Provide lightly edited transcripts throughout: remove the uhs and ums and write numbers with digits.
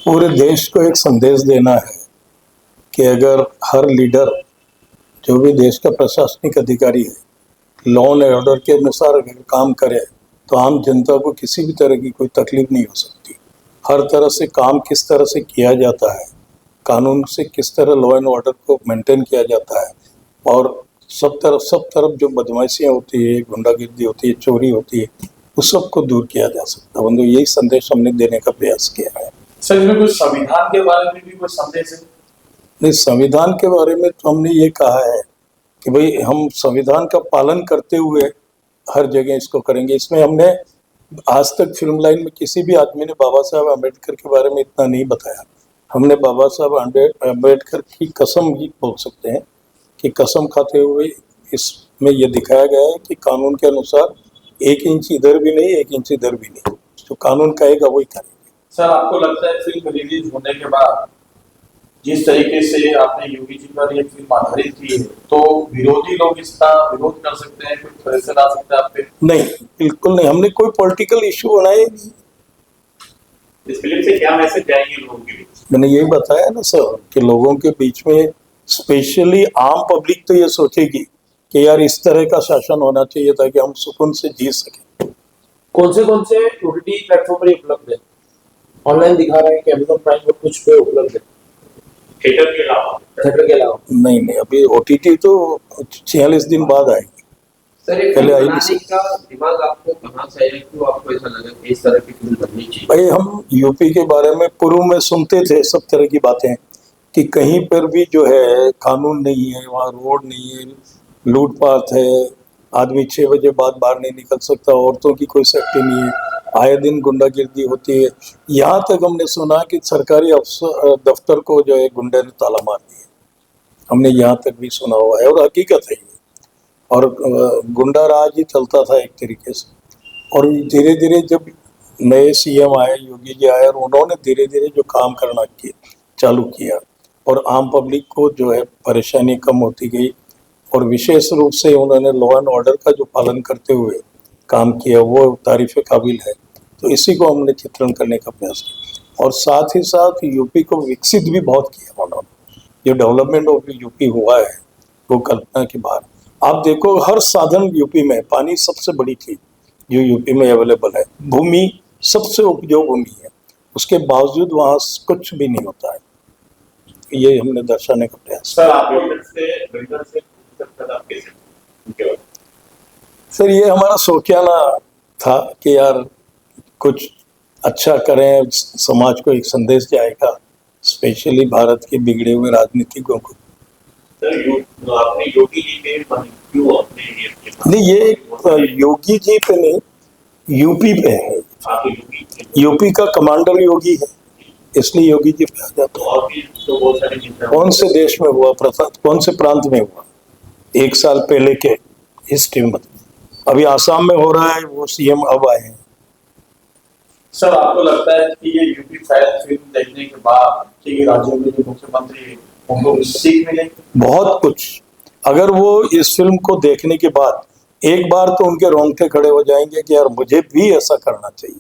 पूरे देश को एक संदेश देना है कि अगर हर लीडर, जो भी देश का प्रशासनिक अधिकारी है, लॉ एंड ऑर्डर के अनुसार अगर काम करे तो आम जनता को किसी भी तरह की कोई तकलीफ नहीं हो सकती। हर तरह से काम किस तरह से किया जाता है, कानून से किस तरह लॉ एंड ऑर्डर को मेंटेन किया जाता है, और सब तरफ जो बदमाशियाँ होती है, गुंडागिर्दी होती है, चोरी होती है, उस सब को दूर किया जा सकता है। बंधु, यही संदेश हमने देने का प्रयास किया है। सर, इसमें कुछ संविधान के बारे में भी कोई संदेश है? नहीं, संविधान के बारे में तो हमने ये कहा है कि भाई हम संविधान का पालन करते हुए हर जगह इसको करेंगे। इसमें हमने आज तक फिल्म लाइन में किसी भी आदमी ने बाबा साहब अम्बेडकर के बारे में इतना नहीं बताया। हमने बाबा साहब अम्बेडकर की कसम ही बोल सकते हैं कि कसम खाते हुए इसमें यह दिखाया गया है कि कानून के अनुसार 1 इंच इधर भी नहीं, 1 इंच इधर भी नहीं, जो कानून कहेगा वही करेंगे। सर, आपको लगता है फिल्म रिलीज होने के बाद जिस तरीके से आपने योगी जी पर ये फिल्म आधारित की है, तो विरोधी लोग इसका विरोध कर सकते हैं, कोई प्रेशर आ सकता है आप पे? नहीं, बिल्कुल नहीं। हमने कोई पॉलिटिकल इशू बनाए नहीं। इस फिल्म से क्या मैसेज जाएंगे लोगों के बीच? मैंने यही बताया ना सर कि लोगों के बीच में स्पेशली आम पब्लिक तो ये सोचेगी कि यार इस तरह का शासन होना चाहिए ताकि हम सुकून से जी सकें। कौन से ओटीटी प्लेटफॉर्म पर उपलब्ध है? ऑनलाइन दिखा रहे हैं कि Amazon प्राइम पर कुछ पे उपलब्ध है, थिएटर के अलावा? नहीं, अभी ओटीटी तो 46 दिन बाद आएगी। सर, ये फिल्म बनाने का दिमाग आपको कहाँ से आया? क्यों आपको ऐसा लगा कि इस तरह की फिल्म बननी चाहिए? भाई, हम यूपी के बारे में पूर्व में सुनते थे सब तरह की बातें कि कहीं पर भी जो है कानून नहीं है, वहाँ रोड नहीं है, लूटपाट है, आदमी 6 बजे बाद बाहर नहीं निकल सकता, औरतों की कोई सेफ्टी नहीं है, आए दिन गुंडागिर्दी होती है। यहाँ तक हमने सुना कि सरकारी अफसर दफ्तर को जो है गुंडे ने ताला मार दिया। हमने यहाँ तक भी सुना हुआ है और हकीकत है ये। और गुंडा राज ही चलता था एक तरीके से। और धीरे धीरे जब नए सीएम आए, योगी जी आए, और उन्होंने धीरे धीरे जो काम करना चालू किया और आम पब्लिक को जो है परेशानी कम होती गई, और विशेष रूप से उन्होंने लॉ एंड ऑर्डर का जो पालन करते हुए काम किया, वो तारीफ काबिल है। तो इसी को हमने चित्रण करने का प्रयास किया, और साथ ही साथ यूपी को विकसित भी बहुत किया उन्होंने। जो डेवलपमेंट ऑफ यूपी हुआ है वो कल्पना के बाहर। आप देखो, हर साधन यूपी में, पानी सबसे बड़ी चीज जो यूपी में अवेलेबल है, भूमि सबसे उपजाऊ भूमि है, उसके बावजूद वहाँ कुछ भी नहीं होता है। ये हमने दर्शाने का प्रयास। सर, सर, ये हमारा सोचाना था कि यार कुछ अच्छा करें, समाज को एक संदेश जाएगा, स्पेशली भारत के बिगड़े हुए राजनीतिकों को। आपने योगी जी पे क्यों आपने नहीं, ये योगी जी पे नहीं, यूपी पे है। यूपी का कमांडर योगी है, इसलिए योगी जी पे आ जाता है। कौन से देश में हुआ प्रसाद, कौन से प्रांत में हुआ? 1 साल पहले के हिस्ट्री में, अभी आसाम में हो रहा है, वो सीएम अब आए हैं। सर, आपको लगता है कि ये यूपी फाइल फिल्म देखने के बाद कि राज्यों में जो मुख्यमंत्री उनको सीख मिलेगी? बहुत कुछ। अगर वो इस फिल्म को देखने के बाद एक बार तो उनके रोंगटे खड़े हो जाएंगे कि यार मुझे भी ऐसा करना चाहिए।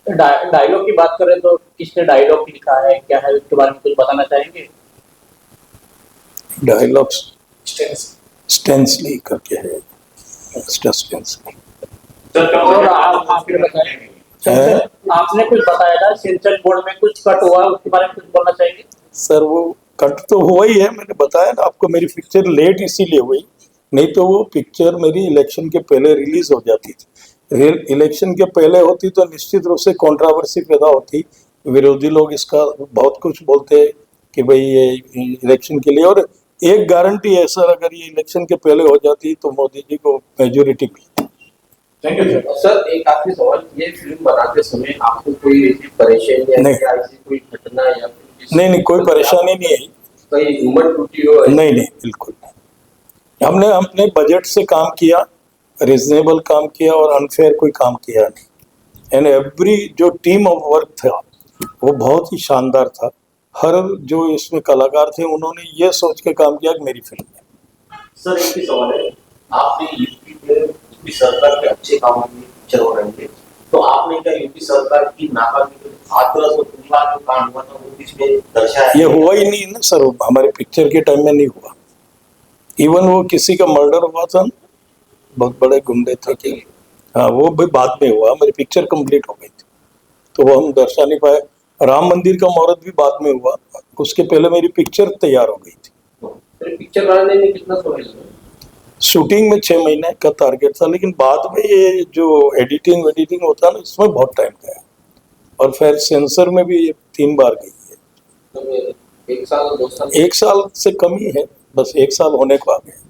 डायलॉग की बात करें तो किसने डायलॉग लिखा है, क्या है, उसके बारे में कुछ बताना चाहेंगे? डायलॉग स्टेंसली करके है, स्टेंसली। और आपने कुछ बताया था सेंसर बोर्ड में कुछ कट हुआ, उसके बारे में कुछ बोलना चाहेंगे? सर, वो कट तो हुआ ही है, मैंने बताया ना आपको। मेरी पिक्चर लेट इसीलिए हुई, नहीं तो वो पिक्चर मेरी इलेक्शन के पहले रिलीज हो जाती थी। इलेक्शन के पहले होती तो निश्चित रूप से कंट्रोवर्सी पैदा होती, विरोधी लोग इसका बहुत कुछ बोलते कि भाई ये इलेक्शन के लिए। और एक गारंटी है सर, अगर ये इलेक्शन के पहले हो जाती तो मोदी जी को मेजोरिटी मिलती। थैंक यू सर, एक आखिरी सवाल, ये फिल्म बनाते समय आपको कोई ऐसी परेशानी या ऐसी कोई घटना या नहीं, कोई परेशानी नहीं आई। कोई उम्र टूटी हो? नहीं, बिल्कुल नहीं। हमने अपने बजट से काम किया, रिजनेबल काम किया, और अनफेयर कोई काम किया नहीं। एंड एवरी जो टीम ऑफ वर्क था वो बहुत ही शानदार था। हर जो इसमें कलाकार थे उन्होंने ये सोच के काम किया कि मेरी फिल्म है। सर, एक सवाल है, आपने यूपी में सरकार के अच्छे कामों में पिक्चर हो रही है, तो आपने क्या यूपी सरकार की नाकामी हाथरस और कुंडला जो कांड हुआ था वो इसमें दर्शाया ये हुआ ही नहीं ना सर, हमारे पिक्चर के टाइम में नहीं हुआ। इवन वो किसी का मर्डर हुआ था ना, बहुत बड़े गुंडे थे कि, हाँ वो भी बाद में हुआ, मेरी पिक्चर कंप्लीट हो गई थी तो वो हम दर्शा नहीं पाए। राम मंदिर का मुहूर्त भी बाद में हुआ, उसके पहले मेरी पिक्चर तैयार हो गई थी। फिर पिक्चर बनाने में कितना समय लगा? शूटिंग में 6 महीने का टारगेट था, लेकिन बाद में ये जो एडिटिंग होता है ना, इसमें बहुत टाइम गया और फिर सेंसर में भी 3 बार गई है। तो 1 साल 2 साल 1 साल से कम ही है, बस 1 साल होने को आ गया।